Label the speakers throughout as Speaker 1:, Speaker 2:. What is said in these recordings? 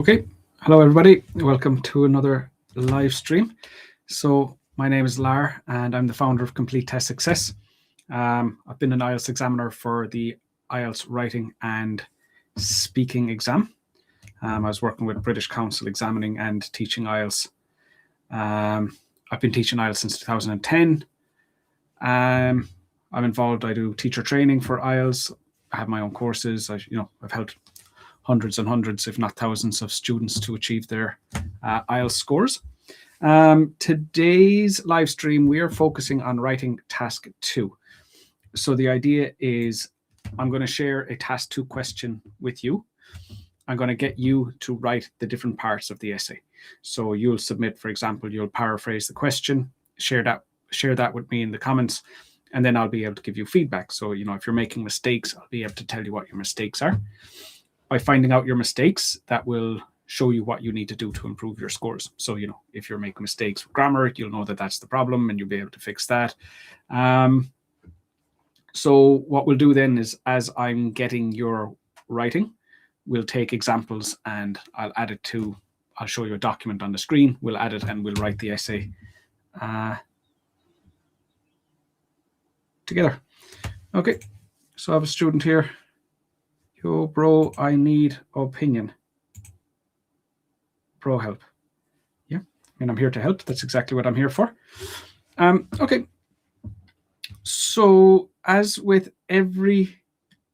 Speaker 1: Okay, hello everybody. Welcome to another live stream. So my name is Lar and I'm the founder of Complete Test Success. I've been an IELTS examiner for the IELTS writing and speaking exam. I was working with British Council examining and teaching IELTS. I've been teaching IELTS since 2010. I'm involved. I do teacher training for IELTS. I have my own courses. I've helped hundreds and hundreds, if not thousands, of students to achieve their IELTS scores. Today's live stream, we are focusing on writing task 2. So the idea is I'm going to share a task 2 question with you. I'm going to get you to write the different parts of the essay. So you'll submit, for example, you'll paraphrase the question, share that with me in the comments, and then I'll be able to give you feedback. So, if you're making mistakes, I'll be able to tell you what your mistakes are. By finding out your mistakes, that will show you what you need to do to improve your scores. So, if you're making mistakes with grammar, you'll know that that's the problem and you'll be able to fix that. So what we'll do then is, as I'm getting your writing, we'll take examples and I'll show you a document on the screen. We'll add it and we'll write the essay together. Okay, so I have a student here. Yo, bro, I need opinion. Bro, help. Yeah, and I'm here to help. That's exactly what I'm here for. Okay. So as with every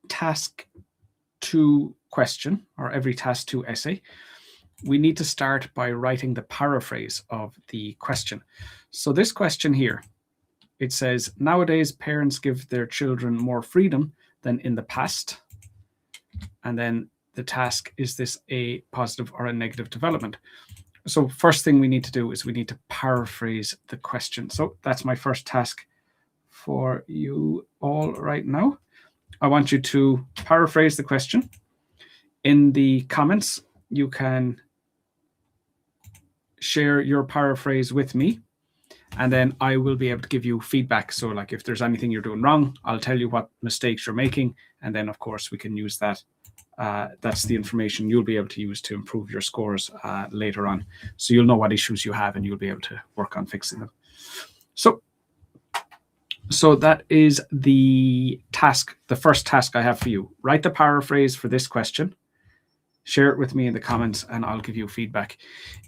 Speaker 1: task 2 question or every task 2 essay, we need to start by writing the paraphrase of the question. So this question here, it says, nowadays parents give their children more freedom than in the past. And then the task, is this a positive or a negative development? So first thing we need to do is we need to paraphrase the question. So that's my first task for you all right now. I want you to paraphrase the question. In the comments, you can share your paraphrase with me, and then I will be able to give you feedback. So like if there's anything you're doing wrong, I'll tell you what mistakes you're making. And then of course we can use that. That's the information you'll be able to use to improve your scores later on. So you'll know what issues you have and you'll be able to work on fixing them. So that is the task, the first task I have for you. Write the paraphrase for this question. Share it with me in the comments and I'll give you feedback.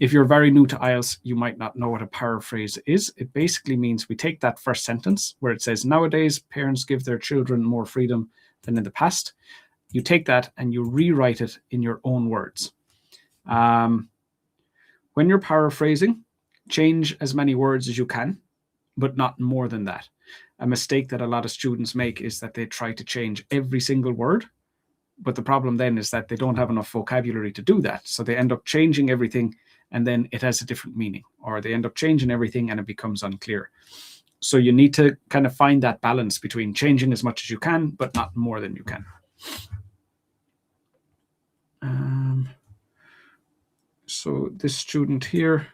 Speaker 1: If you're very new to IELTS, you might not know what a paraphrase is. It basically means we take that first sentence where it says, nowadays parents give their children more freedom than in the past. You take that and you rewrite it in your own words. When you're paraphrasing, change as many words as you can, but not more than that. A mistake that a lot of students make is that they try to change every single word. But the problem then is that they don't have enough vocabulary to do that. So they end up changing everything and then it has a different meaning, or they end up changing everything and it becomes unclear. So you need to kind of find that balance between changing as much as you can, but not more than you can. So this student here,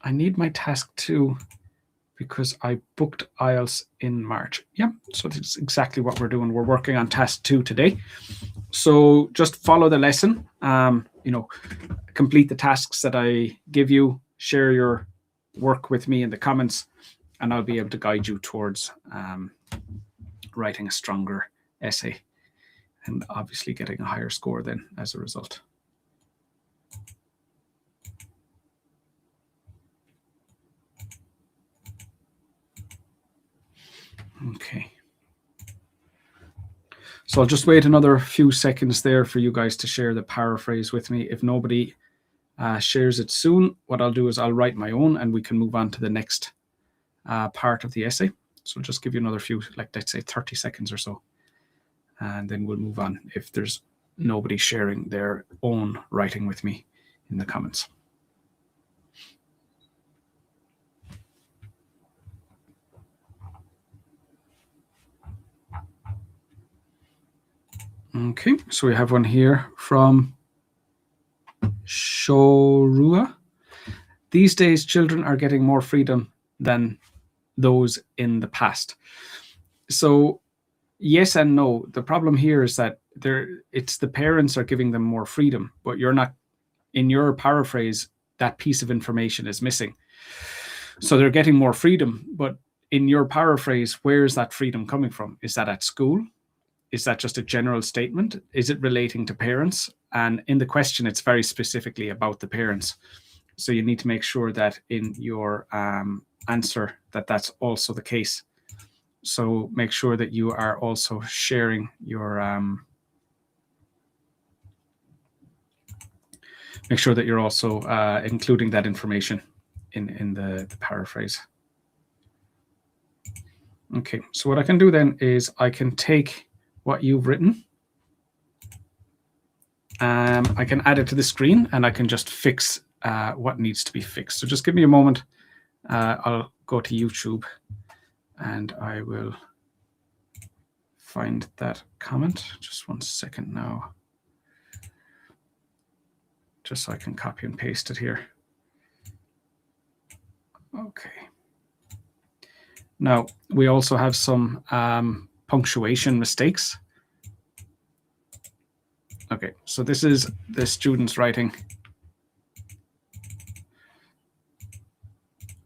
Speaker 1: I need my task 2 because I booked IELTS in March. Yeah, so that's exactly what we're doing. We're working on task 2 today. So just follow the lesson, complete the tasks that I give you, share your work with me in the comments, and I'll be able to guide you towards writing a stronger essay and obviously getting a higher score then as a result. Okay. So I'll just wait another few seconds there for you guys to share the paraphrase with me. If nobody shares it soon, what I'll do is I'll write my own and we can move on to the next part of the essay. So I'll just give you another few, like let's say 30 seconds or so. And then we'll move on if there's nobody sharing their own writing with me in the comments. Okay, so we have one here from Shorua. These days, children are getting more freedom than those in the past. So yes and no. The problem here is that it's the parents are giving them more freedom, but you're not, in your paraphrase, that piece of information is missing. So they're getting more freedom, but in your paraphrase, where is that freedom coming from? Is that at school? Is that just a general statement? Is it relating to parents? And in the question, it's very specifically about the parents. So you need to make sure that in your answer that that's also the case. So make sure that you are also sharing your make sure that you're also including that information in the paraphrase. Okay, so what I can do then is I can take what you've written, I can add it to the screen, and I can just fix what needs to be fixed. So just give me a moment. I'll go to YouTube and I will find that comment. Just 1 second now, just so I can copy and paste it here. Okay. Now, we also have some punctuation mistakes. Okay, so this is the student's writing.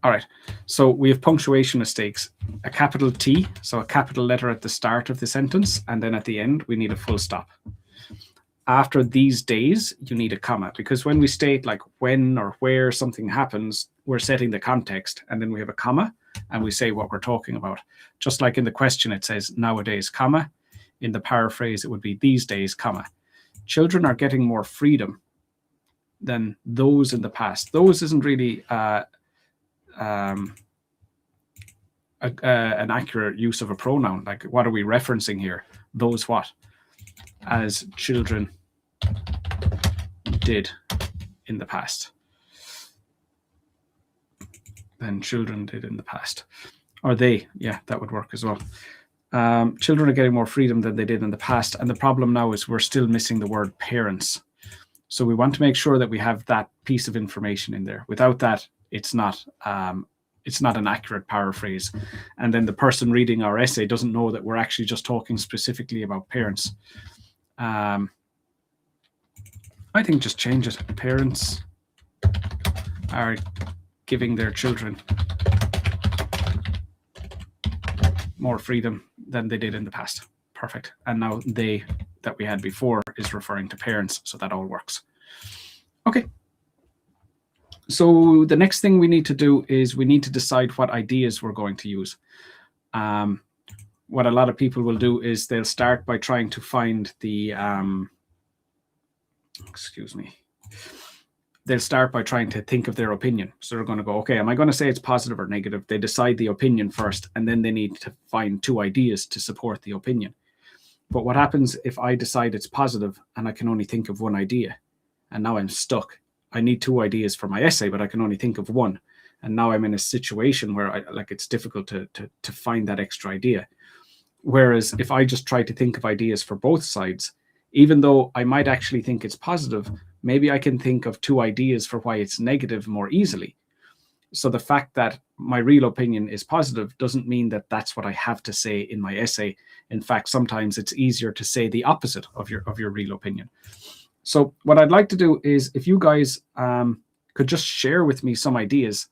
Speaker 1: All right, so we have punctuation mistakes. A capital T, so a capital letter at the start of the sentence, and then at the end, we need a full stop. After these days, you need a comma, because when we state like when or where something happens, we're setting the context, and then we have a comma, and we say what we're talking about. Just like in the question, it says nowadays, comma. In the paraphrase, it would be these days, comma. Children are getting more freedom than those in the past. Those isn't really an accurate use of a pronoun. Like, what are we referencing here? Those what? As children did in the past. Than children did in the past. Or they, yeah, that would work as well. Children are getting more freedom than they did in the past. And the problem now is we're still missing the word parents. So we want to make sure that we have that piece of information in there. Without that, it's not an accurate paraphrase. And then the person reading our essay doesn't know that we're actually just talking specifically about parents. I think just change it. Parents are giving their children more freedom than they did in the past. Perfect. And now they that we had before is referring to parents, so that all works. Okay. So the next thing we need to do is we need to decide what ideas we're going to use. What a lot of people will do is they'll start by trying to find the, they'll start by trying to think of their opinion. So they're going to go, okay, am I going to say it's positive or negative? They decide the opinion first, and then they need to find two ideas to support the opinion. But what happens if I decide it's positive and I can only think of one idea? And now I'm stuck. I need two ideas for my essay, but I can only think of one. And now I'm in a situation where it's difficult to find that extra idea. Whereas if I just try to think of ideas for both sides, even though I might actually think it's positive, maybe I can think of two ideas for why it's negative more easily. So the fact that my real opinion is positive doesn't mean that that's what I have to say in my essay. In fact, sometimes it's easier to say the opposite of your real opinion. So what I'd like to do is, if you guys could just share with me some ideas,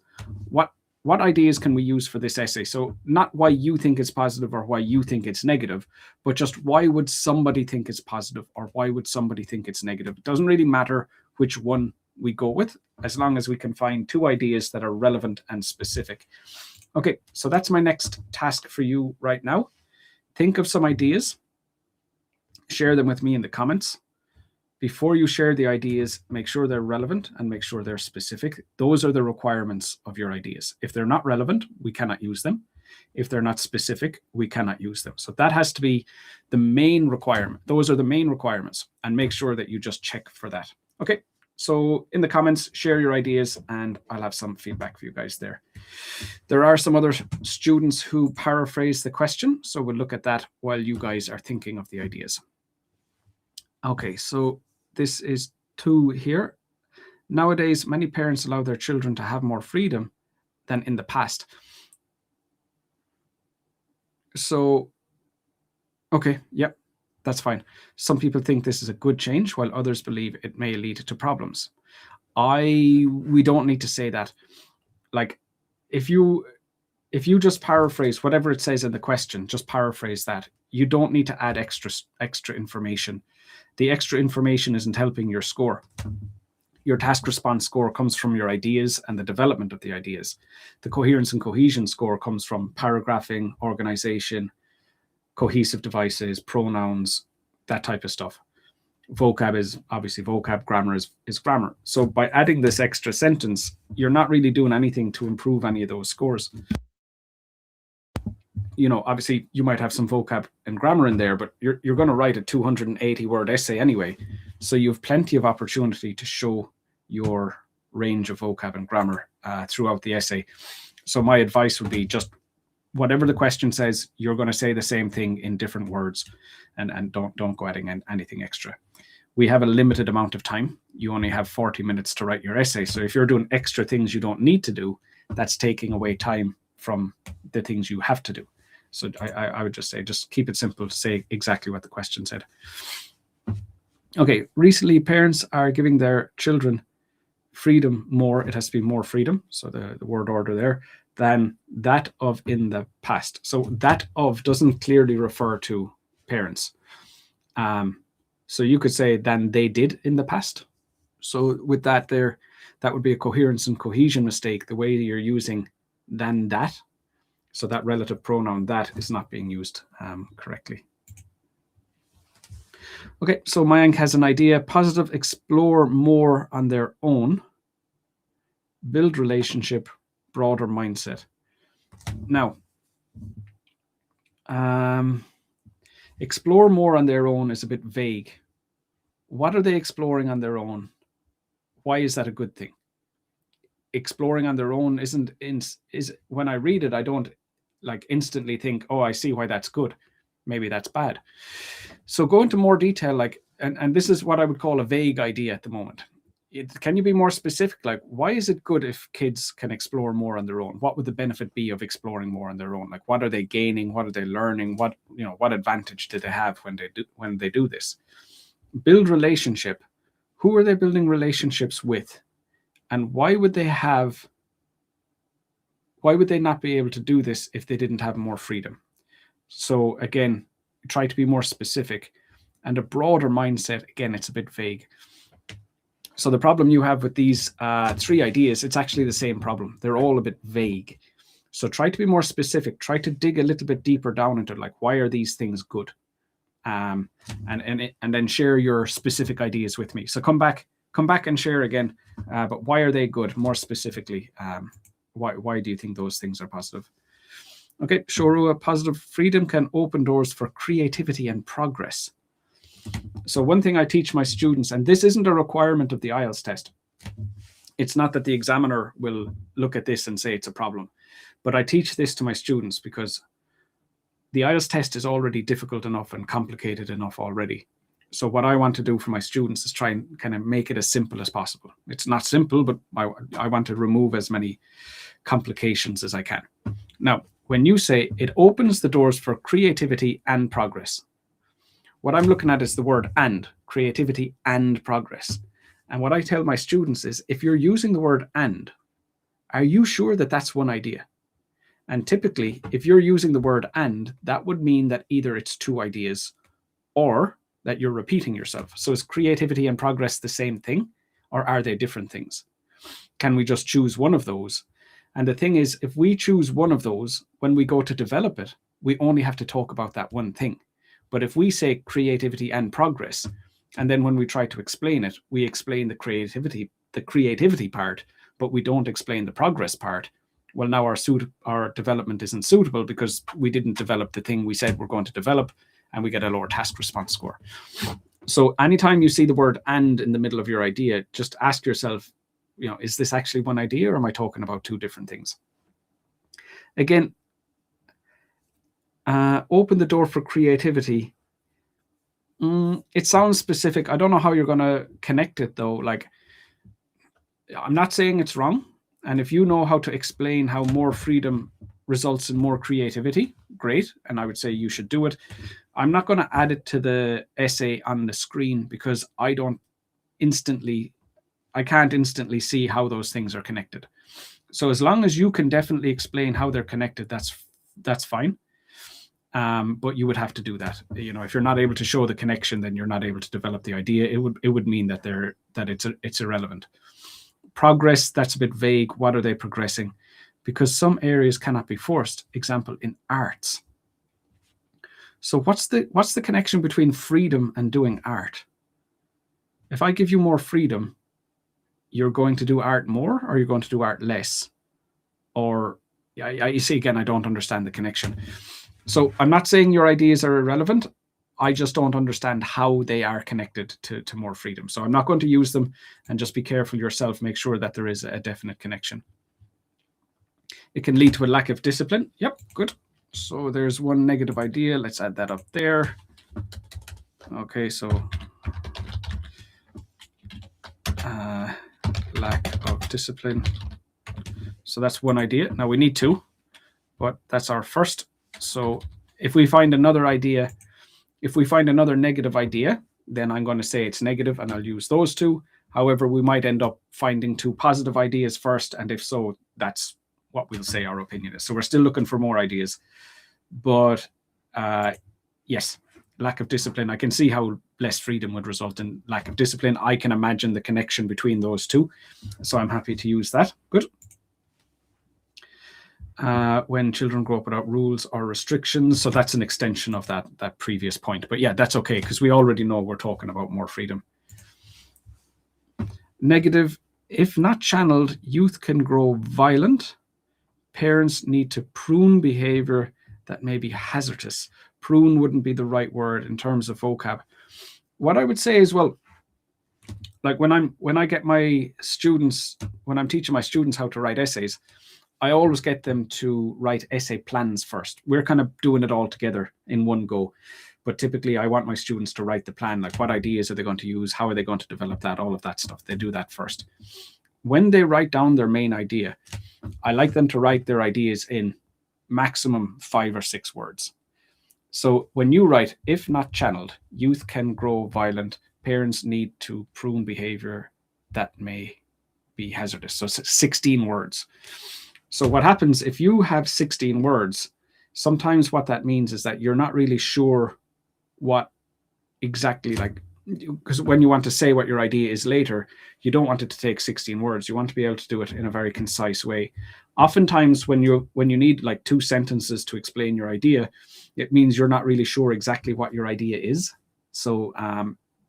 Speaker 1: what ideas can we use for this essay? So not why you think it's positive or why you think it's negative, but just why would somebody think it's positive or why would somebody think it's negative? It doesn't really matter which one we go with, as long as we can find two ideas that are relevant and specific. Okay, so that's my next task for you right now. Think of some ideas, share them with me in the comments. Before you share the ideas, make sure they're relevant and make sure they're specific. Those are the requirements of your ideas. If they're not relevant, we cannot use them. If they're not specific, we cannot use them. So that has to be the main requirement. Those are the main requirements, and make sure that you just check for that. Okay, so in the comments, share your ideas and I'll have some feedback for you guys there. There are some other students who paraphrase the question, so we'll look at that while you guys are thinking of the ideas. Okay, so this is 2 here. Nowadays, many parents allow their children to have more freedom than in the past. So, okay, yep, That's fine. Some people think this is a good change, while others believe it may lead to problems. We don't need to say that. Like, if you just paraphrase whatever it says in the question, just paraphrase that. You don't need to add extra information. The extra information isn't helping your score. Your task response score comes from your ideas and the development of the ideas. The coherence and cohesion score comes from paragraphing, organization, cohesive devices, pronouns, that type of stuff. Vocab is obviously vocab, grammar is grammar. So by adding this extra sentence, you're not really doing anything to improve any of those scores. Obviously you might have some vocab and grammar in there, but you're going to write a 280-word essay anyway. So you have plenty of opportunity to show your range of vocab and grammar throughout the essay. So my advice would be just whatever the question says, you're going to say the same thing in different words, and don't go adding anything extra. We have a limited amount of time. You only have 40 minutes to write your essay. So if you're doing extra things you don't need to do, that's taking away time from the things you have to do. So I would just say, just keep it simple, say exactly what the question said. Okay, recently parents are giving their children freedom more, it has to be more freedom, so the word order there, than that of in the past. So that of doesn't clearly refer to parents. So you could say than they did in the past. So with that there, that would be a coherence and cohesion mistake, the way you're using than that. So that relative pronoun that is not being used correctly. Okay, so Mayank has an idea. Positive, explore more on their own. Build relationship, broader mindset. Now, explore more on their own is a bit vague. What are they exploring on their own? Why is that a good thing? Exploring on their own is when I read it, I don't instantly think, oh, I see why that's good. Maybe that's bad. So go into more detail, and this is what I would call a vague idea at the moment. Can you be more specific? Like, why is it good if kids can explore more on their own? What would the benefit be of exploring more on their own? Like, what are they gaining? What are they learning? What advantage do they have when they do this? Build relationship. Who are they building relationships with? And why would they not be able to do this if they didn't have more freedom? So again, try to be more specific. And a broader mindset, again, it's a bit vague. So the problem you have with these three ideas, it's actually the same problem. They're all a bit vague. So try to be more specific. Try to dig a little bit deeper down into why are these things good? And then share your specific ideas with me. So come back and share again. But why are they good? More specifically, why do you think those things are positive? Okay, Shorua, positive freedom can open doors for creativity and progress. So one thing I teach my students, and this isn't a requirement of the IELTS test. It's not that the examiner will look at this and say it's a problem, but I teach this to my students because the IELTS test is already difficult enough and complicated enough already. So what I want to do for my students is try and kind of make it as simple as possible. It's not simple, but I want to remove as many complications as I can. Now, when you say it opens the doors for creativity and progress, what I'm looking at is the word and, creativity and progress. And what I tell my students is, if you're using the word and, are you sure that that's one idea? And typically, if you're using the word and, that would mean that either it's two ideas or that you're repeating yourself. So is creativity and progress the same thing, or are they different things? Can we just choose one of those? And the thing is, if we choose one of those, when we go to develop it, we only have to talk about that one thing. But if we say creativity and progress, and then when we try to explain it, we explain the creativity part, but we don't explain the progress part, well, now our development isn't suitable because we didn't develop the thing we said we're going to develop, and we get a lower task response score. So anytime you see the word and in the middle of your idea, just ask yourself, is this actually one idea, or am I talking about two different things? Again, open the door for creativity. It sounds specific. I don't know how you're going to connect it, though. I'm not saying it's wrong. And if you know how to explain how more freedom results in more creativity, great. And I would say you should do it. I'm not going to add it to the essay on the screen because I can't instantly see how those things are connected. So as long as you can definitely explain how they're connected, that's fine. But you would have to do that. If you're not able to show the connection, then you're not able to develop the idea. It would mean that it's irrelevant. Progress, that's a bit vague. What are they progressing? Because some areas cannot be forced. Example, in arts. So what's the connection between freedom and doing art? If I give you more freedom, you're going to do art more, or you're going to do art less? Or you see, again, I don't understand the connection. So I'm not saying your ideas are irrelevant. I just don't understand how they are connected to more freedom. So I'm not going to use them, and just be careful yourself. Make sure that there is a definite connection. It can lead to a lack of discipline. Yep, good. So there's one negative idea. Let's add that up there. Okay, so lack of discipline. So that's one idea. Now we need two, but that's our first. So if we find another idea, if we find another negative idea, then I'm going to say it's negative and I'll use those two. However, we might end up finding two positive ideas first. And if so, that's what we'll say our opinion is. So we're still looking for more ideas. But yes, lack of discipline. I can see how less freedom would result in lack of discipline. I can imagine the connection between those two. So I'm happy to use that. Good. When children grow up without rules or restrictions. So that's an extension of that previous point. But yeah, that's okay, because we already know we're talking about more freedom. Negative, if not channeled, youth can grow violent. Parents need to prune behavior that may be hazardous. Prune wouldn't be the right word in terms of vocab. What I would say is, well, like when I'm teaching my students how to write essays, I always get them to write essay plans first. We're kind of doing it all together in one go. But typically I want my students to write the plan, like what ideas are they going to use? How are they going to develop that? All of that stuff. They do that first. When they write down their main idea, I like them to write their ideas in maximum 5 or 6 words. So when you write, if not channeled, youth can grow violent. Parents need to prune behavior that may be hazardous. So 16 words. So what happens if you have 16 words, sometimes what that means is that you're not really sure what exactly, like, because when you want to say what your idea is later, you don't want it to take 16 words. You want to be able to do it in a very concise way. Oftentimes when you need like 2 sentences to explain your idea, it means you're not really sure exactly what your idea is. So,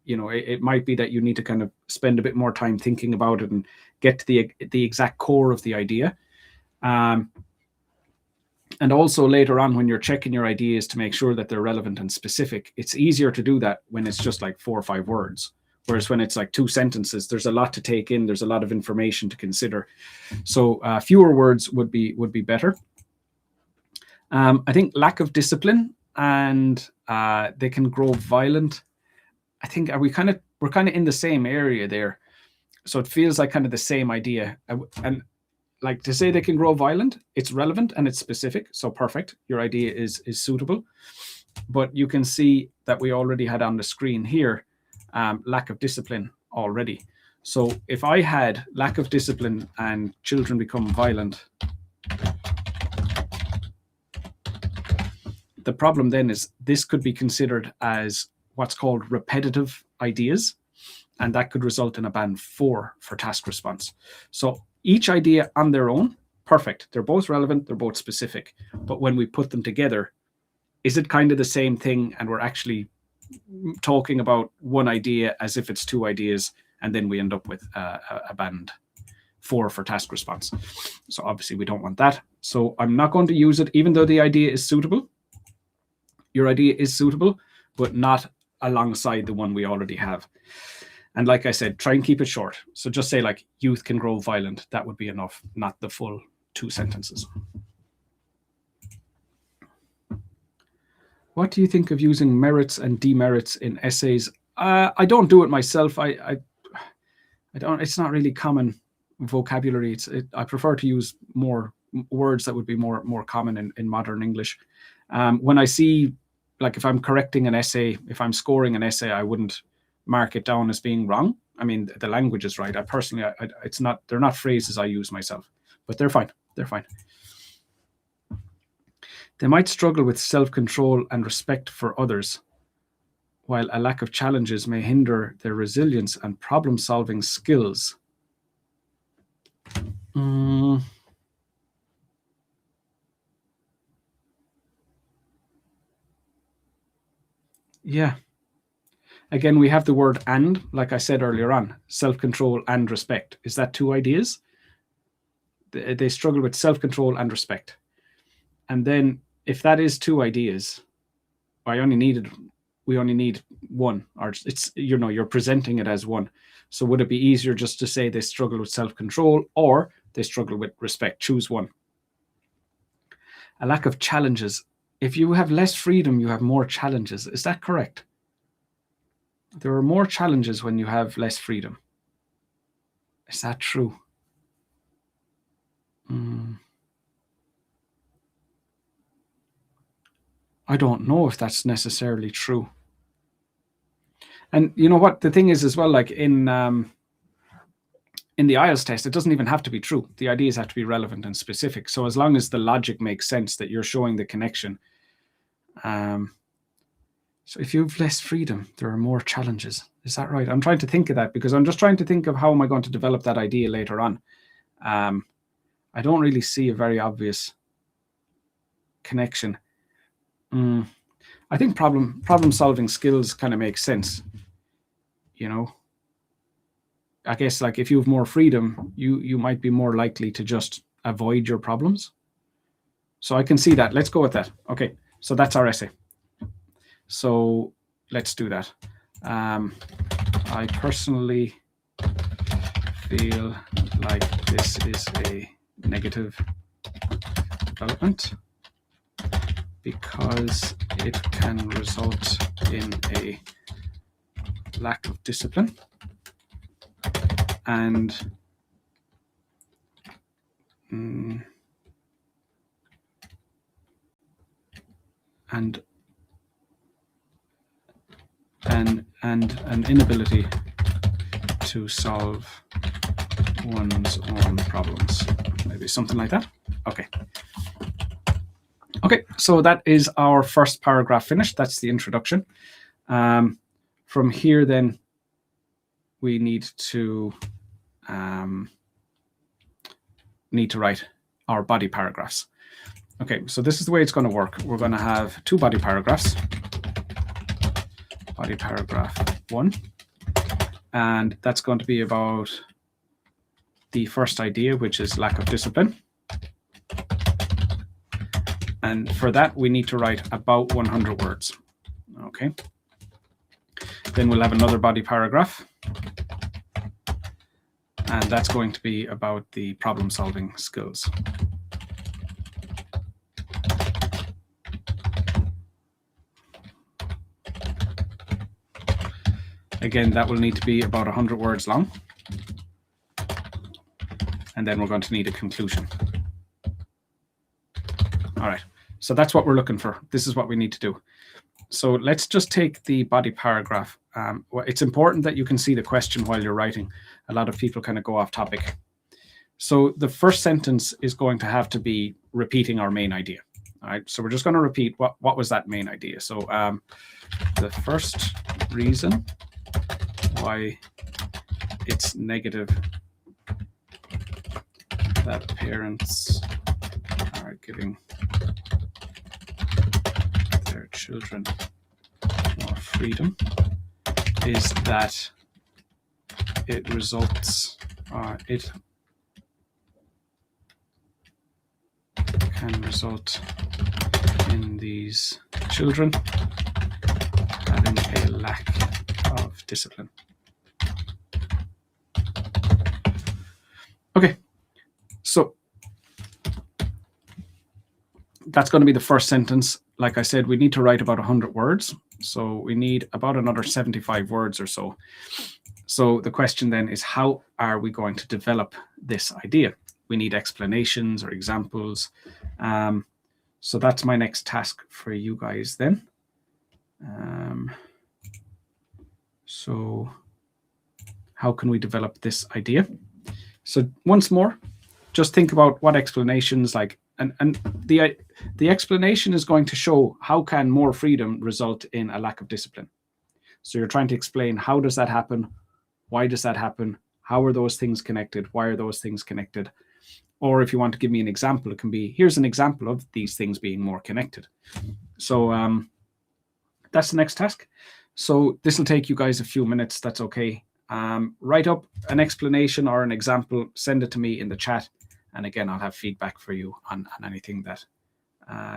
Speaker 1: it might be that you need to kind of spend a bit more time thinking about it and get to the exact core of the idea. And also later on, when you're checking your ideas to make sure that they're relevant and specific, it's easier to do that when it's just like 4 or 5 words. Whereas when it's like 2 sentences, there's a lot to take in. There's a lot of information to consider. So fewer words would be better. I think lack of discipline and they can grow violent. I think we're kind of in the same area there. So it feels like kind of the same idea. And like to say they can grow violent, it's relevant and it's specific. So perfect. Your idea is suitable. But you can see that we already had on the screen here, lack of discipline already. So if I had lack of discipline and children become violent, the problem then is this could be considered as what's called repetitive ideas. And that could result in a band 4 for task response. So each idea on their own, perfect. They're both relevant, they're both specific. But when we put them together, is it kind of the same thing? And we're actually talking about one idea as if it's 2 ideas, and then we end up with a band 4 for task response. So obviously we don't want that. So I'm not going to use it, even though the idea is suitable. Your idea is suitable, but not alongside the one we already have. And like I said, try and keep it short. So just say like youth can grow violent. That would be enough, not the full 2 sentences. What do you think of using merits and demerits in essays? I don't do it myself. I don't. It's not really common vocabulary. I prefer to use more words that would be more common in modern English. When I see, like, if I'm correcting an essay, if I'm scoring an essay, I wouldn't mark it down as being wrong. I mean, the language is right. They're not phrases I use myself, but they're fine. They're fine. They might struggle with self-control and respect for others, while a lack of challenges may hinder their resilience and problem-solving skills. Yeah. Again, we have the word "and," like I said earlier on, self-control and respect. Is that two ideas? They struggle with self-control and respect. And then if that is two ideas, we only need one, or it's, you're presenting it as one. So would it be easier just to say they struggle with self-control or they struggle with respect? Choose one. A lack of challenges. If you have less freedom, you have more challenges. Is that correct? There are more challenges when you have less freedom. Is that true? I don't know if that's necessarily true. And you know what? The thing is as well, like in the IELTS test, it doesn't even have to be true. The ideas have to be relevant and specific. So as long as the logic makes sense, that you're showing the connection. So if you have less freedom, there are more challenges. Is that right? I'm trying to think of that because I'm just trying to think of how am I going to develop that idea later on. I don't really see a very obvious connection. I think problem-solving skills kind of makes sense. I guess, like, if you have more freedom, you might be more likely to just avoid your problems. So I can see that. Let's go with that. Okay, so that's our essay. So let's do that. I personally feel like this is a negative development because it can result in a lack of discipline and an inability to solve one's own problems. Maybe something like that. Okay, so that is our first paragraph finished. That's the introduction. From here, then, we need to write our body paragraphs. Okay, so this is the way it's going to work. We're going to have two body paragraphs. Body paragraph 1, and that's going to be about the first idea, which is lack of discipline. And for that, we need to write about 100 words. Okay. Then we'll have another body paragraph, and that's going to be about the problem-solving skills. Again, that will need to be about 100 words long. And then we're going to need a conclusion. All right, so that's what we're looking for. This is what we need to do. So let's just take the body paragraph. It's important that you can see the question while you're writing. A lot of people kind of go off topic. So the first sentence is going to have to be repeating our main idea. All right, so we're just going to repeat what was that main idea. So the first reason why it's negative that parents are giving their children more freedom is that it results, it can result in these children having a lack of discipline. Okay, so that's going to be the first sentence. Like I said, we need to write about 100 words. So we need about another 75 words or so. So the question then is, how are we going to develop this idea? we need explanations or examples. So that's my next task for you guys then. So how can we develop this idea? So once more, just think about what explanations like, and the explanation is going to show how can more freedom result in a lack of discipline. So you're trying to explain, how does that happen? Why does that happen? How are those things connected? Why are those things connected? Or if you want to give me an example, it can be, here's an example of these things being more connected. So that's the next task. So this will take you guys a few minutes. That's okay. Write up an explanation or an example, send it to me in the chat. And again, I'll have feedback for you on anything that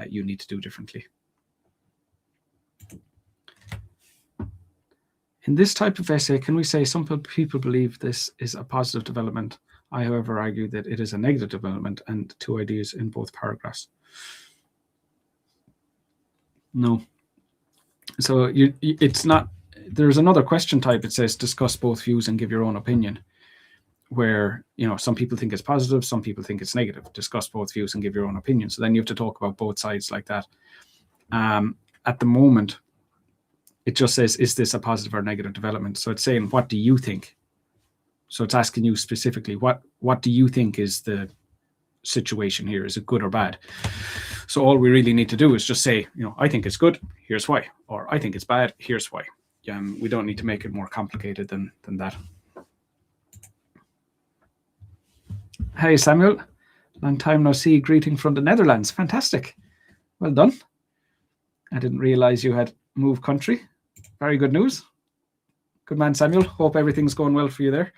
Speaker 1: you need to do differently. In this type of essay, can we say some people believe this is a positive development? I, however, argue that it is a negative development, and two ideas in both paragraphs. No. So it's not, there's another question type. It says discuss both views and give your own opinion, where, you know, some people think it's positive, some people think it's negative. Discuss both views and give your own opinion. So then you have to talk about both sides like that. At the moment, it just says, is this a positive or negative development? So it's saying, what do you think? So it's asking you specifically, what do you think is the situation here? Is it good or bad? So all we really need to do is just say, you know, I think it's good, here's why. Or I think it's bad, here's why. We don't need to make it more complicated than that. Hey, Samuel. Long time no see. Greeting from the Netherlands. Fantastic. Well done. I didn't realize you had moved country. Very good news. Good man, Samuel. Hope everything's going well for you there.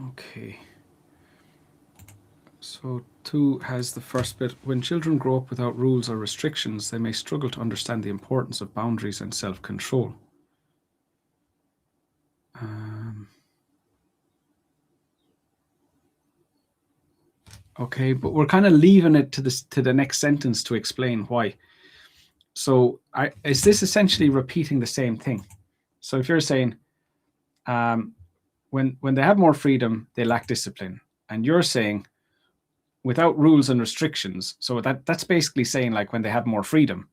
Speaker 1: Okay. So 2 has the first bit. When children grow up without rules or restrictions, they may struggle to understand the importance of boundaries and self-control. Okay, but we're kind of leaving it to the next sentence to explain why. So is this essentially repeating the same thing? So if you're saying, when they have more freedom, they lack discipline, and you're saying without rules and restrictions, so that's basically saying, like, when they have more freedom,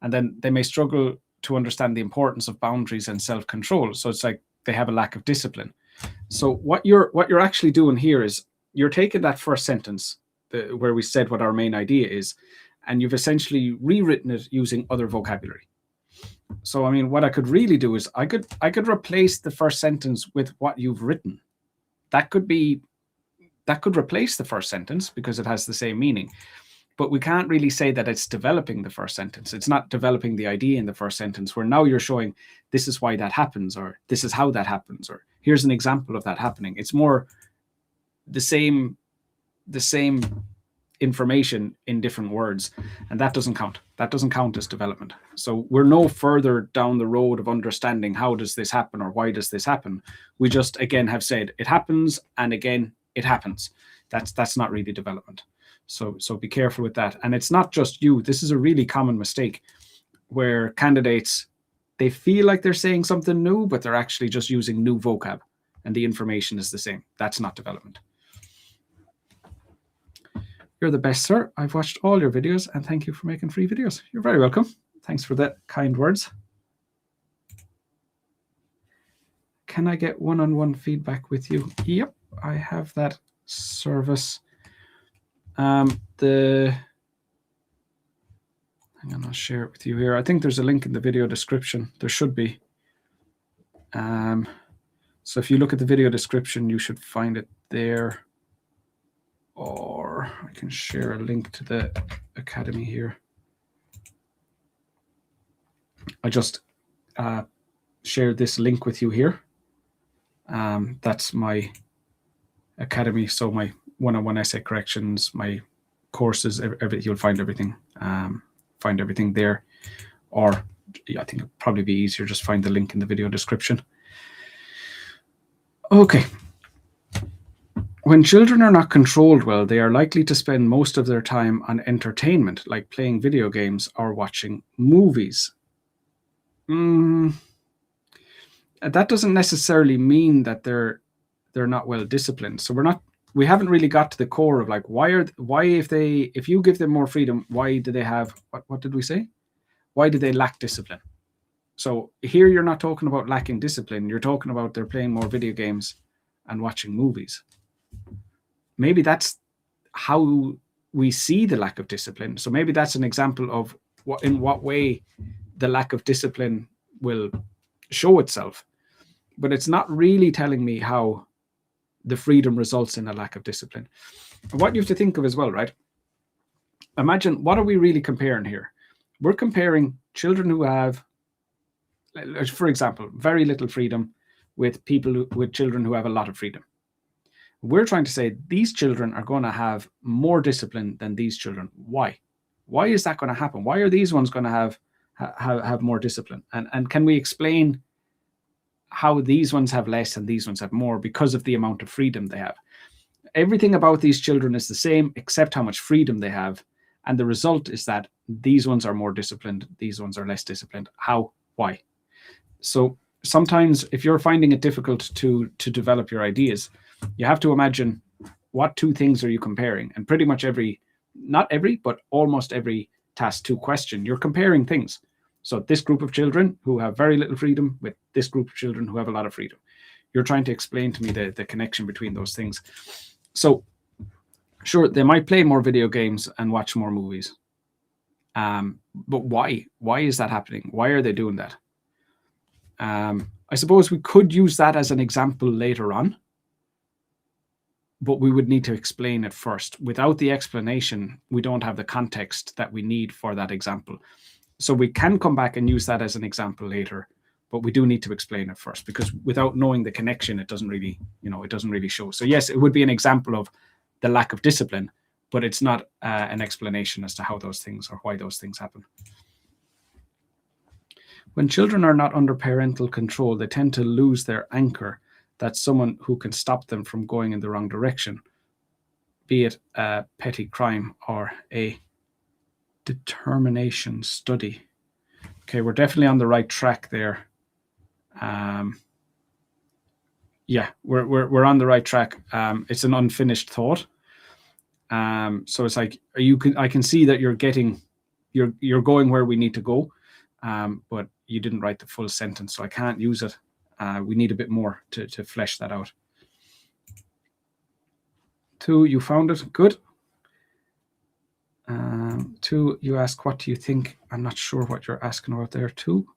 Speaker 1: and then they may struggle to understand the importance of boundaries and self-control. So it's like they have a lack of discipline. So what you're actually doing here is you're taking that first sentence where we said what our main idea is, and you've essentially rewritten it using other vocabulary. So, I mean, what I could really do is I could replace the first sentence with what you've written. That could replace the first sentence because it has the same meaning. But we can't really say that it's developing the first sentence. It's not developing the idea in the first sentence, where now you're showing this is why that happens, or this is how that happens, or here's an example of that happening. It's more the same information in different words, and that doesn't count. That doesn't count as development. So we're no further down the road of understanding how does this happen or why does this happen. We just, again, have said it happens, and again, it happens. That's not really development. So be careful with that. And it's not just you. This is a really common mistake where candidates, they feel like they're saying something new, but they're actually just using new vocab, and the information is the same. That's not development. You're the best, sir. I've watched all your videos, and thank you for making free videos. You're very welcome. Thanks for the kind words. can I get one-on-one feedback with you? Yep, I have that service. Hang on, I'll share it with you here. I think there's a link in the video description. There should be. So if you look at the video description, you should find it there. Or I can share a link to the Academy here. I just shared this link with you here. That's my Academy. So my one-on-one essay corrections, my courses, you'll find everything. Find everything there. Or I think it'd probably be easier, just find the link in the video description. Okay. When children are not controlled well, they are likely to spend most of their time on entertainment, like playing video games or watching movies. That doesn't necessarily mean that they're not well disciplined. So we haven't really got to the core of like if you give them more freedom, why do they have what did we say? Why do they lack discipline? So here you're not talking about lacking discipline. You're talking about they're playing more video games and watching movies. Maybe that's how we see the lack of discipline. So maybe that's an example of in what way the lack of discipline will show itself. But it's not really telling me how the freedom results in a lack of discipline. And what you have to think of as well, right? Imagine, what are we really comparing here? We're comparing children who have, for example, very little freedom with children who have a lot of freedom. We're trying to say these children are going to have more discipline than these children. Why? Why is that going to happen? Why are these ones going to have more discipline? And can we explain how these ones have less and these ones have more because of the amount of freedom they have? Everything about these children is the same except how much freedom they have. And the result is that these ones are more disciplined, these ones are less disciplined. How? Why? So sometimes if you're finding it difficult to develop your ideas, you have to imagine what two things are you comparing? And pretty much but almost every task 2 question, you're comparing things. So this group of children who have very little freedom with this group of children who have a lot of freedom. You're trying to explain to me the connection between those things. So sure, they might play more video games and watch more movies. But why? Why is that happening? Why are they doing that? I suppose we could use that as an example later on, but we would need to explain it first. Without the explanation, we don't have the context that we need for that example. So we can come back and use that as an example later, but we do need to explain it first, because without knowing the connection, it doesn't really show. So yes, it would be an example of the lack of discipline, but it's not an explanation as to how those things or why those things happen. When children are not under parental control, they tend to lose their anchor. That's someone who can stop them from going in the wrong direction, be it a petty crime or a determination study. Okay, we're definitely on the right track there. Yeah, we're on the right track. It's an unfinished thought. So it's like I can see that you're going where we need to go, but you didn't write the full sentence, so I can't use it. We need a bit more to flesh that out. 2, you found it. Good. 2, you ask, what do you think? I'm not sure what you're asking about there. 2,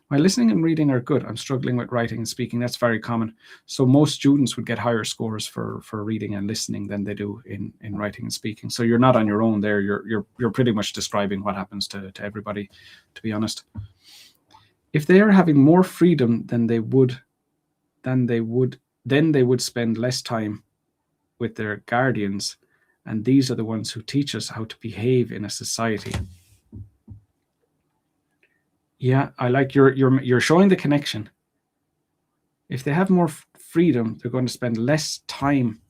Speaker 1: my listening and reading are good. I'm struggling with writing and speaking. That's very common. So most students would get higher scores for reading and listening than they do in writing and speaking. So you're not on your own there. You're pretty much describing what happens to everybody, to be honest. If they are having more freedom than they would spend less time with their guardians, and these are the ones who teach us how to behave in a society. Yeah, I like you're showing the connection. If they have more freedom, they're going to spend less time.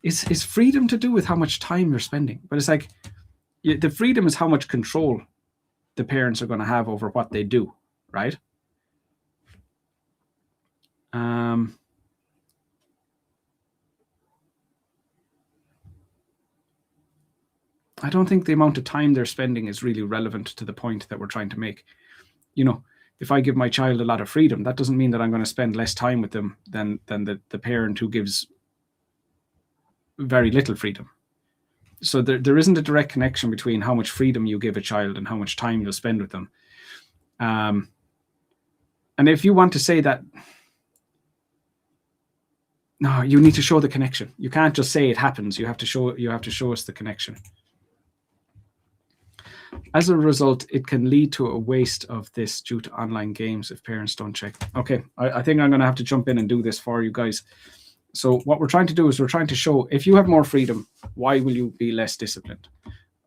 Speaker 1: Is freedom to do with how much time you're spending? But it's like the freedom is how much control the parents are going to have over what they do, right? I don't think the amount of time they're spending is really relevant to the point that we're trying to make. if I give my child a lot of freedom, that doesn't mean that I'm going to spend less time with them than the parent who gives very little freedom. So there isn't a direct connection between how much freedom you give a child and how much time you'll spend with them. And if you want to say that, no, you need to show the connection. You can't just say it happens. You have to show us the connection. As a result, it can lead to a waste of this due to online games if parents don't check. Okay, I think I'm going to have to jump in and do this for you guys. So what we're trying to do is we're trying to show, if you have more freedom, why will you be less disciplined?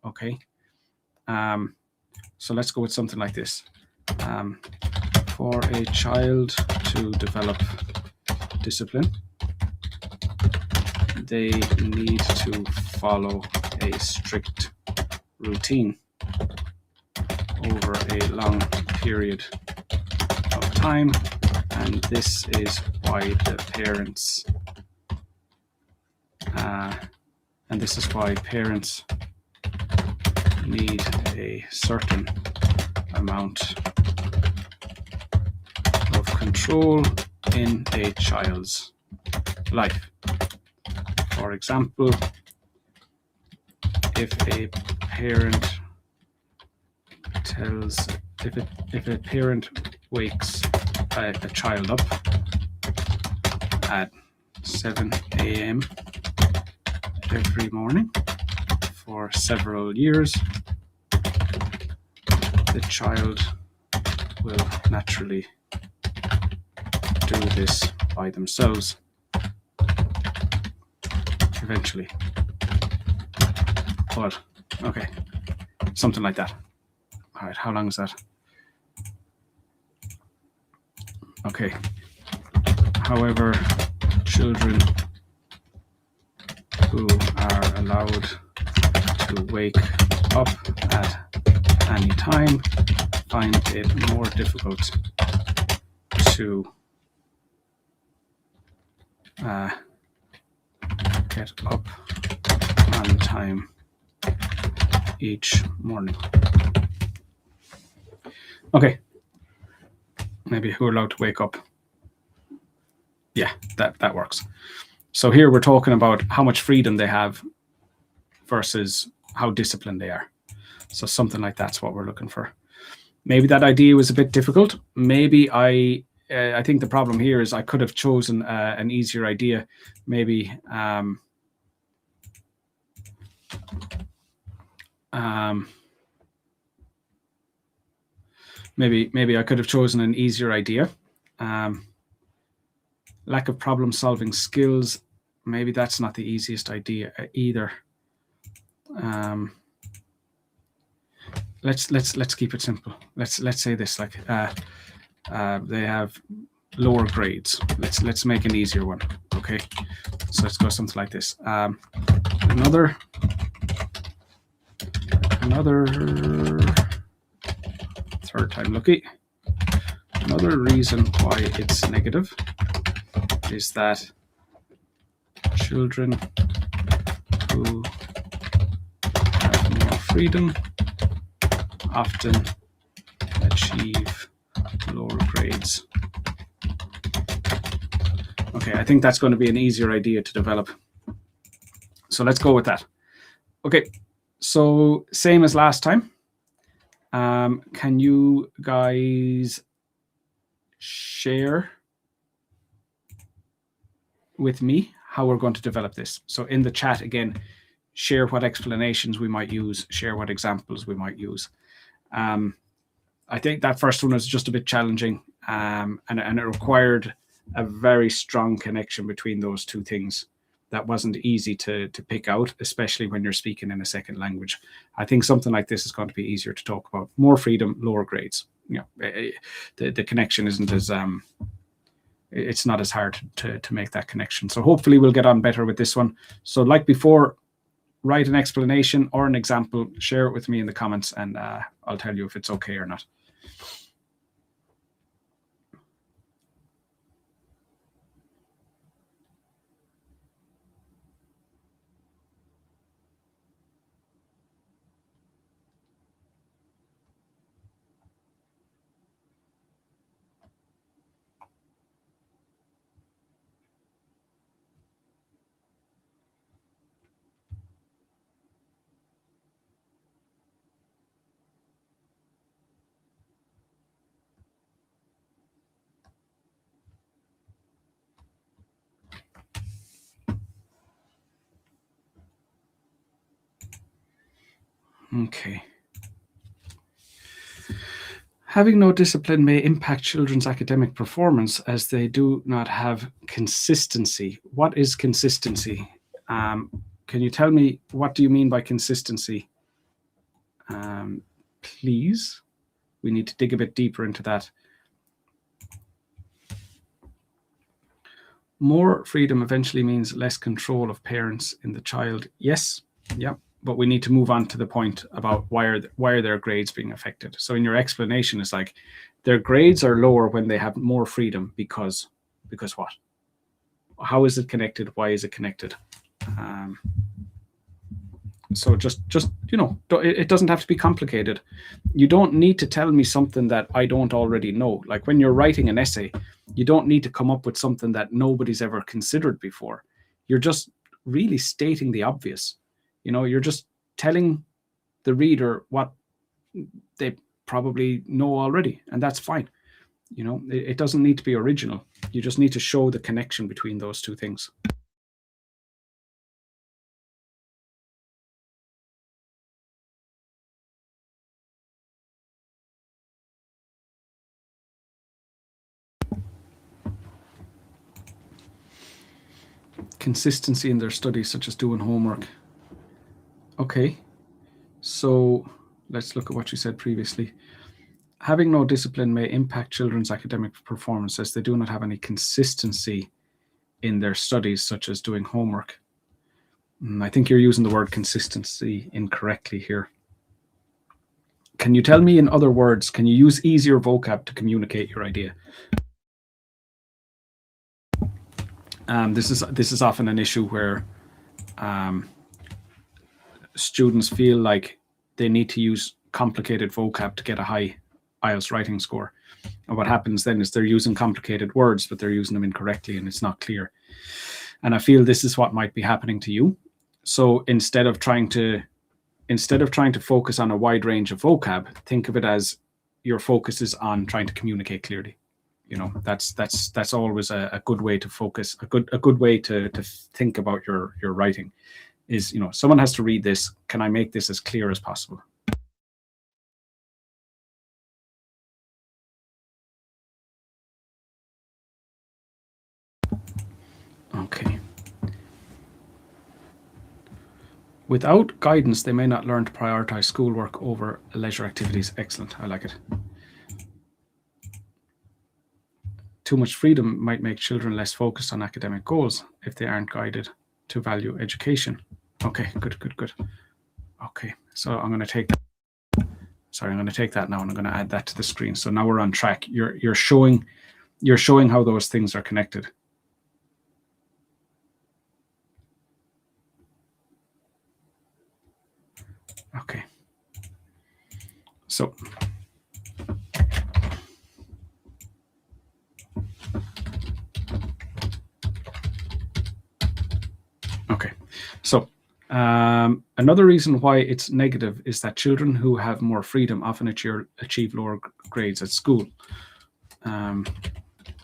Speaker 1: Okay. So let's go with something like this. For a child to develop discipline, they need to follow a strict routine over a long period of time, and this is why parents need a certain amount of control in a child's life. For example, if a parent wakes a child up at 7 a.m. every morning for several years, the child will naturally do this by themselves eventually. But okay, something like that. All right, how long is that? Okay. However, children who are allowed to wake up at any time find it more difficult to get up on time each morning. Okay. Maybe who are allowed to wake up. Yeah, that works. So here we're talking about how much freedom they have versus how disciplined they are. So something like that's what we're looking for. Maybe that idea was a bit difficult. Maybe I think the problem here is I could have chosen an easier idea. Maybe maybe I could have chosen an easier idea. Lack of problem-solving skills. Maybe that's not the easiest idea either. Let's keep it simple. Let's say this, like they have lower grades. Let's make an easier one. Okay, so let's go something like this. Another third time lucky. Another reason why it's negative is that children who have more freedom often achieve lower grades. Okay, I think that's going to be an easier idea to develop. So let's go with that. Okay, so same as last time. Can you guys share with me how we're going to develop this? So in the chat again, share what explanations we might use, share what examples we might use. I think that first one was just a bit challenging, and it required a very strong connection between those two things. That wasn't easy to pick out, especially when you're speaking in a second language. I think something like this is going to be easier to talk about. More freedom, lower grades. You know, the connection isn't as it's not as hard to make that connection. So hopefully we'll get on better with this one. So like before, write an explanation or an example, share it with me in the comments, and I'll tell you if it's okay or not. Okay. Having no discipline may impact children's academic performance as they do not have consistency. What is consistency? Can you tell me, what do you mean by consistency? Please. We need to dig a bit deeper into that. More freedom eventually means less control of parents in the child. Yes. Yeah. But we need to move on to the point about why are their grades being affected. So in your explanation, it's like their grades are lower when they have more freedom because what? How is it connected? Why is it connected? So just it doesn't have to be complicated. You don't need to tell me something that I don't already know. Like when you're writing an essay, you don't need to come up with something that nobody's ever considered before. You're just really stating the obvious. You're just telling the reader what they probably know already, and that's fine. It doesn't need to be original. You just need to show the connection between those two things. Consistency in their studies, such as doing homework. Okay, so let's look at what you said previously. Having no discipline may impact children's academic performance as they do not have any consistency in their studies, such as doing homework. I think you're using the word consistency incorrectly here. Can you tell me in other words, can you use easier vocab to communicate your idea? This is often an issue where students feel like they need to use complicated vocab to get a high IELTS writing score. And what happens then is they're using complicated words, but they're using them incorrectly and it's not clear. And I feel this is what might be happening to you. So instead of trying to focus on a wide range of vocab, think of it as your focus is on trying to communicate clearly. That's always a good way to focus, a good way to think about your writing is, someone has to read this. Can I make this as clear as possible? Okay. Without guidance, they may not learn to prioritize schoolwork over leisure activities. Excellent. I like it. Too much freedom might make children less focused on academic goals if they aren't guided to value education. Okay, good. Okay, so I'm going to take that. Sorry, I'm going to take that now and I'm going to add that to the screen. So now we're on track. You're showing how those things are connected. Okay. So okay. So another reason why it's negative is that children who have more freedom often achieve lower grades at school.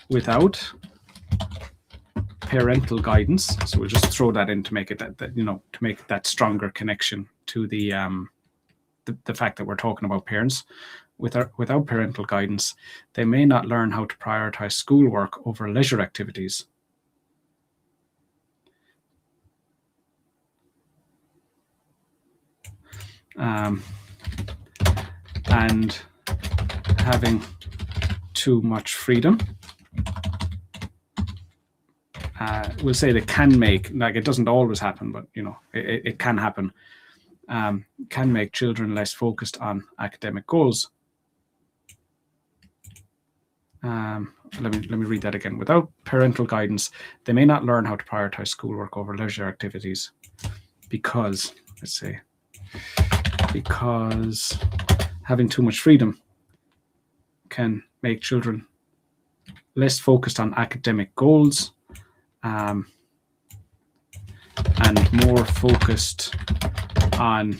Speaker 1: Without parental guidance, so we'll just throw that in to make it to make that stronger connection to the fact that we're talking about parents. Without parental guidance, they may not learn how to prioritize schoolwork over leisure activities. And having too much freedom, we'll say that can make, like, it doesn't always happen, but it can happen, can make children less focused on academic goals. Let me read that again. Without parental guidance, they may not learn how to prioritize schoolwork over leisure activities because having too much freedom can make children less focused on academic goals and more focused on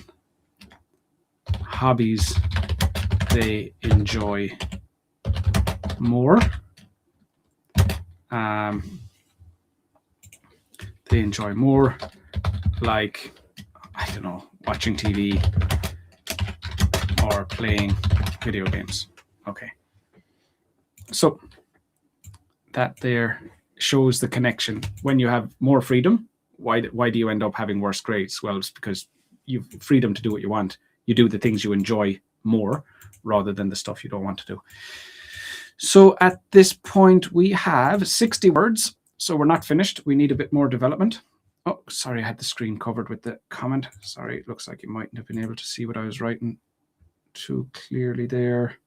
Speaker 1: hobbies they enjoy more. They enjoy more, like, I don't know, watching TV, or playing video games. Okay. So that there shows the connection. When you have more freedom, why do you end up having worse grades? Well, it's because you've freedom to do what you want. You do the things you enjoy more rather than the stuff you don't want to do. So at this point, we have 60 words. So we're not finished. We need a bit more development. Oh, sorry, I had the screen covered with the comment. Sorry, it looks like you mightn't have been able to see what I was writing too clearly there.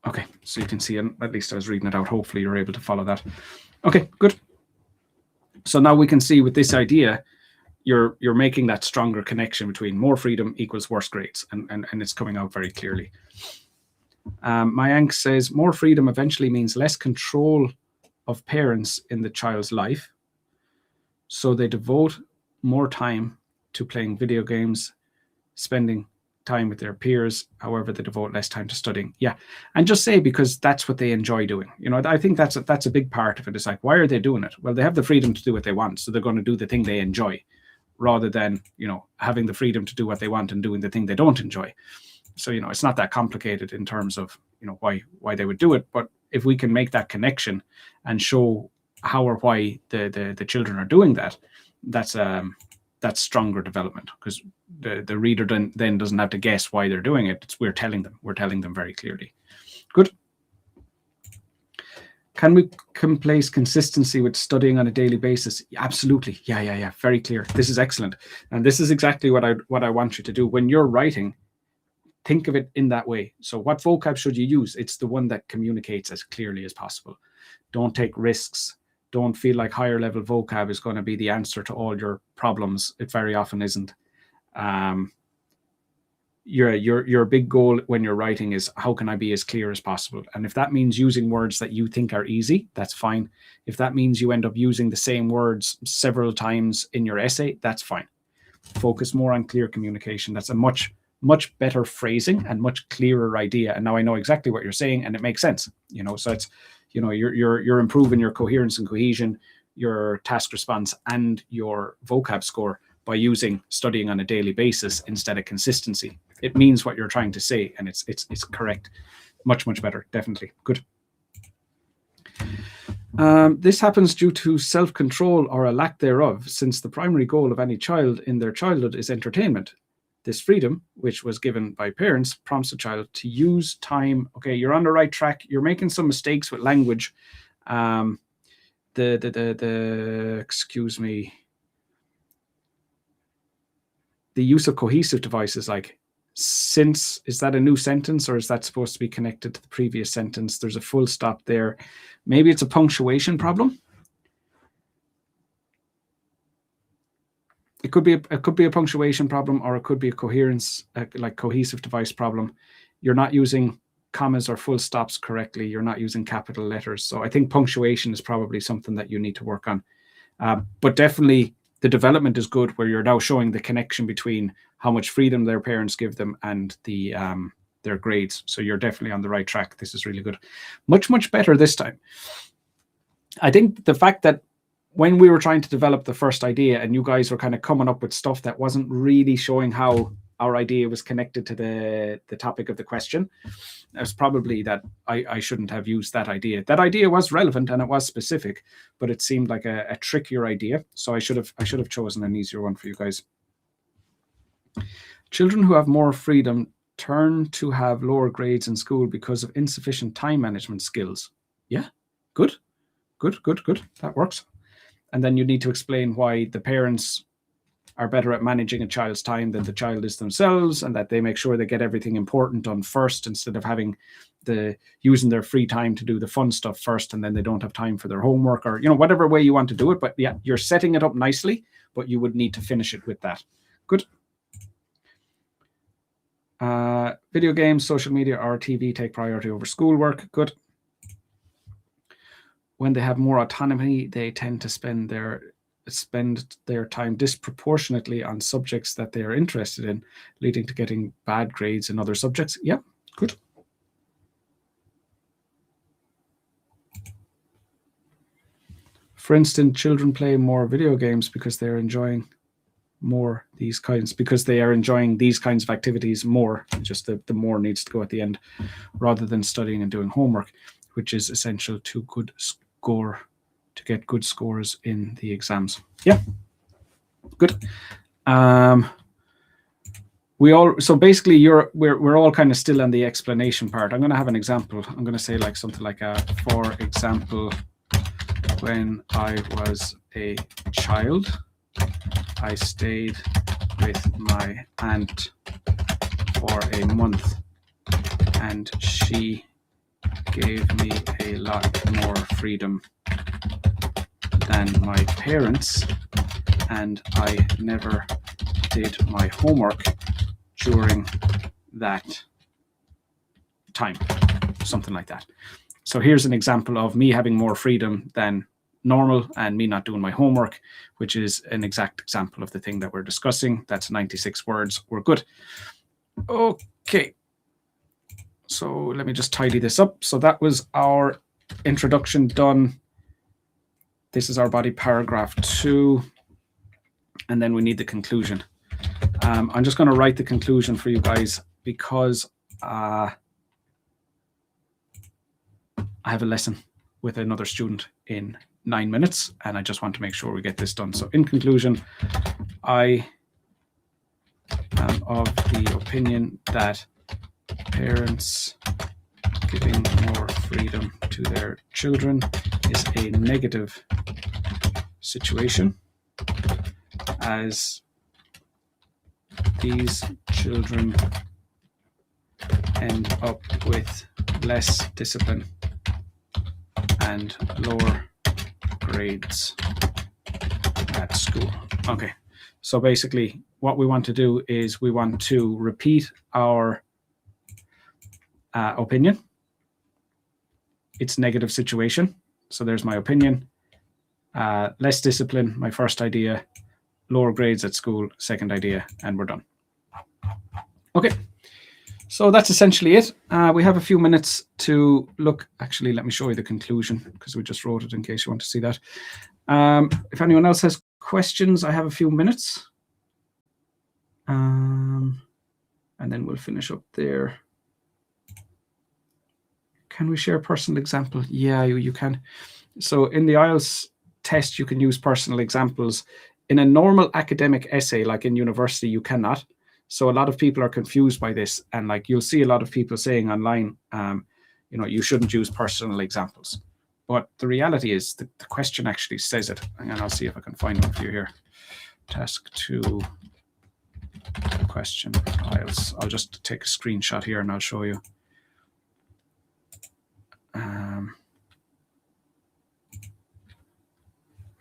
Speaker 1: Okay, so you can see, at least I was reading it out. Hopefully you're able to follow that. Okay, good. So now we can see with this idea, you're making that stronger connection between more freedom equals worse grades, and it's coming out very clearly. Mayank says more freedom eventually means less control of parents in the child's life, so they devote more time to playing video games, spending time with their peers. However, they devote less time to studying. Yeah, and just say because that's what they enjoy doing. You know, I think that's a big part of it. It's like, why are they doing it? Well, they have the freedom to do what they want, so they're going to do the thing they enjoy, rather than, you know, having the freedom to do what they want and doing the thing they don't enjoy. So, you know, it's not that complicated in terms of, you know, why they would do it. But if we can make that connection and show how or why the children are doing that, that's stronger development, because the reader then doesn't have to guess why they're doing it. We're telling them very clearly. Good. Can we place consistency with studying on a daily basis? Absolutely. Yeah. Very clear. This is excellent. And this is exactly what I want you to do. When you're writing, think of it in that way. So what vocab should you use? It's the one that communicates as clearly as possible. Don't take risks. Don't feel like higher level vocab is going to be the answer to all your problems. It very often isn't. Your big goal when you're writing is, how can I be as clear as possible? And if that means using words that you think are easy, that's fine. If that means you end up using the same words several times in your essay, that's fine. Focus more on clear communication. That's a much better phrasing and much clearer idea. And now I know exactly what you're saying, and it makes sense. You know, so it's, you know, you're improving your coherence and cohesion, your task response, and your vocab score by using studying on a daily basis instead of consistency. It means what you're trying to say, and it's correct. Much better, definitely. Good. This happens due to self-control or a lack thereof, since the primary goal of any child in their childhood is entertainment. This freedom, which was given by parents, prompts a child to use time. Okay, you're on the right track. You're making some mistakes with language. Excuse me. The use of cohesive devices, like since, is that a new sentence, or is that supposed to be connected to the previous sentence? There's a full stop there. Maybe it's a punctuation problem. It could be a punctuation problem, or it could be a coherence, like cohesive device problem. You're not using commas or full stops correctly. You're not using capital letters. So I think punctuation is probably something that you need to work on. But definitely the development is good, where you're now showing the connection between how much freedom their parents give them and their grades. So you're definitely on the right track. This is really good. Much better this time. I think the fact that when we were trying to develop the first idea and you guys were kind of coming up with stuff that wasn't really showing how our idea was connected to the topic of the question, it was probably that I shouldn't have used that idea. That idea was relevant and it was specific, but it seemed like a trickier idea. So I should have chosen an easier one for you guys. Children who have more freedom turn to have lower grades in school because of insufficient time management skills. Yeah, good. That works. And then you need to explain why the parents are better at managing a child's time than the child is themselves, and that they make sure they get everything important done first, instead of having using their free time to do the fun stuff first, and then they don't have time for their homework, or, you know, whatever way you want to do it. But yeah, you're setting it up nicely, but you would need to finish it with that. Good. Video games, social media, or TV take priority over schoolwork. Good. When they have more autonomy, they tend to spend their time disproportionately on subjects that they are interested in, leading to getting bad grades in other subjects. Yeah, good. For instance, children play more video games because they're enjoying more these kinds, because they are enjoying these kinds of activities more. Just the more needs to go at the end, rather than studying and doing homework, which is essential to get good scores in the exams. Yeah, good. So basically we're all kind of still on the explanation part. I'm going to have an example. I'm going to say like something like for example, when I was a child, I stayed with my aunt for a month and she gave me a lot more freedom than my parents, and I never did my homework during that time, something like that. So here's an example of me having more freedom than normal and me not doing my homework, which is an exact example of the thing that we're discussing. That's 96 words. We're good. Okay. So let me just tidy this up. So that was our introduction done. This is our body paragraph 2. And then we need the conclusion. I'm just going to write the conclusion for you guys because I have a lesson with another student in 9 minutes, and I just want to make sure we get this done. So in conclusion, I am of the opinion that parents giving more freedom to their children is a negative situation, as these children end up with less discipline and lower grades at school. Okay, so basically what we want to do is we want to repeat our opinion. It's negative situation. So there's my opinion. Less discipline, my first idea. Lower grades at school, second idea, and we're done. Okay, so that's essentially it. We have a few minutes to look. Actually, let me show you the conclusion because we just wrote it in case you want to see that. If anyone else has questions, I have a few minutes. And then we'll finish up there. Can we share personal example? Yeah, you can. So in the IELTS test, you can use personal examples. In a normal academic essay, like in university, you cannot. So a lot of people are confused by this. And like you'll see a lot of people saying online, you shouldn't use personal examples. But the reality is the question actually says it. And I'll see if I can find one for you here. Task 2, question IELTS. I'll just take a screenshot here and I'll show you.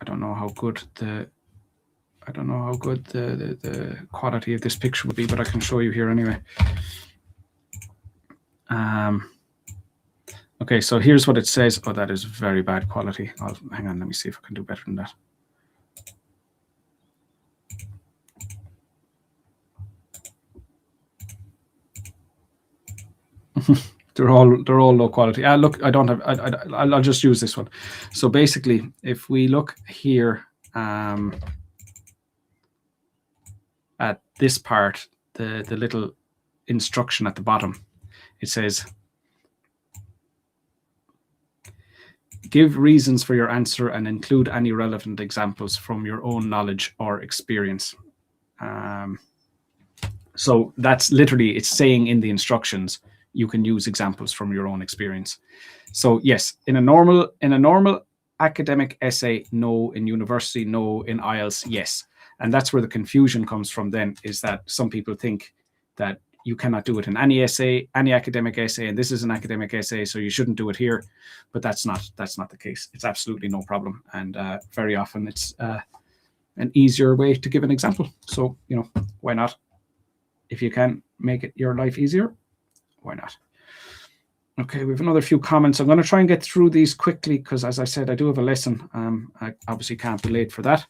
Speaker 1: I don't know how good the quality of this picture would be, but I can show you here anyway. Okay, so here's what it says. Oh, that is very bad quality. Hang on, let me see if I can do better than that. They're all low quality. Look, I don't have. I'll just use this one. So basically, if we look here at this part, the little instruction at the bottom, it says, give reasons for your answer and include any relevant examples from your own knowledge or experience. So that's literally, it's saying in the instructions, you can use examples from your own experience. So yes, in a normal academic essay, no. In university, no. In IELTS, yes. And that's where the confusion comes from then, is that some people think that you cannot do it in any essay, any academic essay, and this is an academic essay, so you shouldn't do it here. But that's not the case. It's absolutely no problem. And very often it's an easier way to give an example. So, why not? If you can make it your life easier, why not? Okay, we have another few comments. I'm going to try and get through these quickly because, as I said, I do have a lesson. I obviously can't be late for that.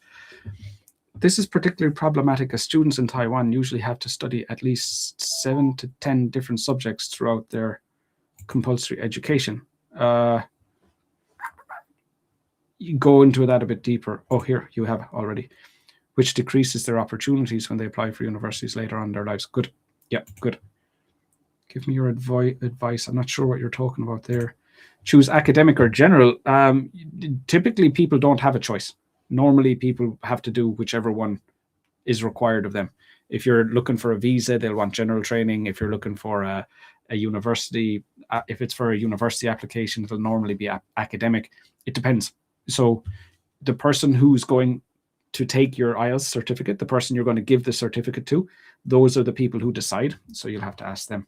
Speaker 1: This is particularly problematic as students in Taiwan usually have to study at least 7 to 10 different subjects throughout their compulsory education. you go into that a bit deeper. Oh, here you have already. Which decreases their opportunities when they apply for universities later on in their lives. Good. Yeah, good. Give me your advice. I'm not sure what you're talking about there. Choose academic or general. Typically, people don't have a choice. Normally, people have to do whichever one is required of them. If you're looking for a visa, they'll want general training. If you're looking for a university, if it's for a university application, it'll normally be academic. It depends. So the person who's going to take your IELTS certificate, the person you're going to give the certificate to, those are the people who decide. So you'll have to ask them.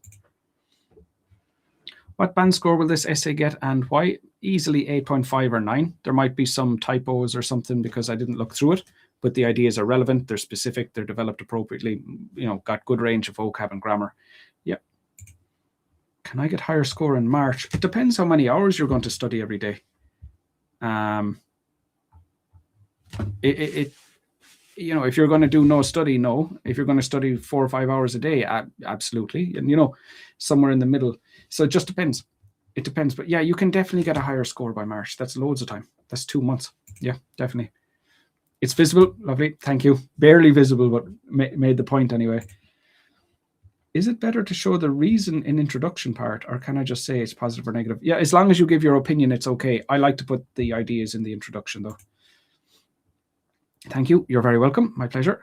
Speaker 1: What band score will this essay get and why? Easily 8.5 or 9. There might be some typos or something because I didn't look through it, but the ideas are relevant, they're specific, they're developed appropriately, got good range of vocab and grammar. Yeah. Can I get higher score in March? It depends how many hours you're going to study every day. If you're going to do no study, no. If you're going to study 4 or 5 hours a day, absolutely. And, somewhere in the middle. So it just depends. It depends. But yeah, you can definitely get a higher score by March. That's loads of time. That's 2 months. Yeah, definitely. It's visible. Lovely. Thank you. Barely visible, but made the point anyway. Is it better to show the reason in introduction part, or can I just say it's positive or negative? Yeah, as long as you give your opinion, it's okay. I like to put the ideas in the introduction, though. Thank you. You're very welcome. My pleasure.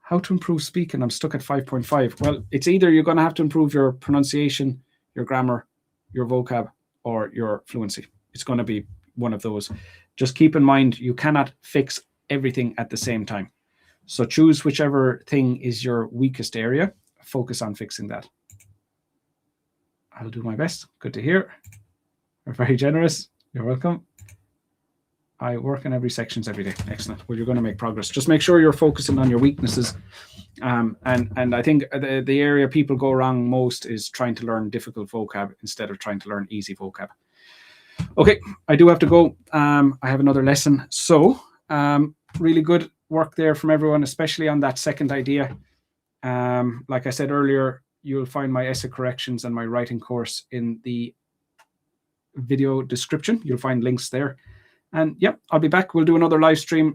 Speaker 1: How to improve speaking? I'm stuck at 5.5. Well, it's either you're going to have to improve your pronunciation, your grammar, your vocab, or your fluency. It's going to be one of those. Just keep in mind, you cannot fix everything at the same time. So choose whichever thing is your weakest area. Focus on fixing that. I'll do my best. Good to hear. You're very generous. You're welcome. I work in every sections every day. Excellent. Well, you're going to make progress. Just make sure you're focusing on your weaknesses. And I think the area people go wrong most is trying to learn difficult vocab instead of trying to learn easy vocab. Okay, I do have to go. I have another lesson. So really good work there from everyone, especially on that second idea. Like I said earlier, you'll find my essay corrections and my writing course in the video description. You'll find links there. And yep, I'll be back. We'll do another live stream